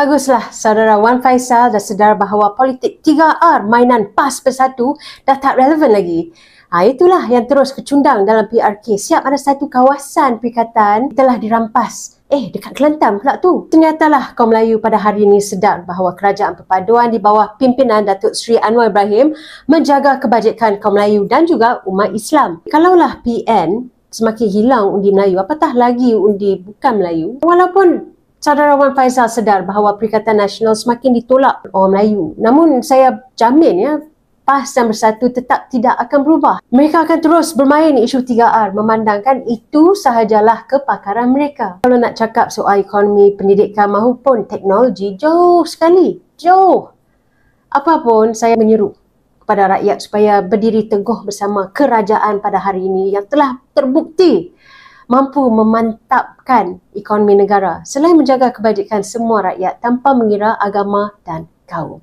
Baguslah, saudara Wan Faisal dah sedar bahawa politik 3R mainan PAS Bersatu dah tak relevan lagi. Itulah yang terus kecundang dalam PRK. Siap ada satu kawasan perikatan telah dirampas. Dekat Kelantan pula tu. Ternyatalah kaum Melayu pada hari ini sedar bahawa kerajaan perpaduan di bawah pimpinan Datuk Seri Anwar Ibrahim menjaga kebajikan kaum Melayu dan juga umat Islam. Kalaulah PN semakin hilang undi Melayu, apatah lagi undi bukan Melayu. Walaupun saudara Wan Faisal sedar bahawa Perikatan Nasional semakin ditolak orang Melayu, namun saya jamin PAS dan Bersatu tetap tidak akan berubah. Mereka akan terus bermain isu 3R, memandangkan itu sahajalah kepakaran mereka. Kalau nak cakap soal ekonomi, pendidikan maupun teknologi, jauh sekali. Jauh. Apapun, saya menyeru kepada rakyat supaya berdiri teguh bersama kerajaan pada hari ini yang telah terbukti mampu memantapkan ekonomi negara selain menjaga kebajikan semua rakyat tanpa mengira agama dan kaum.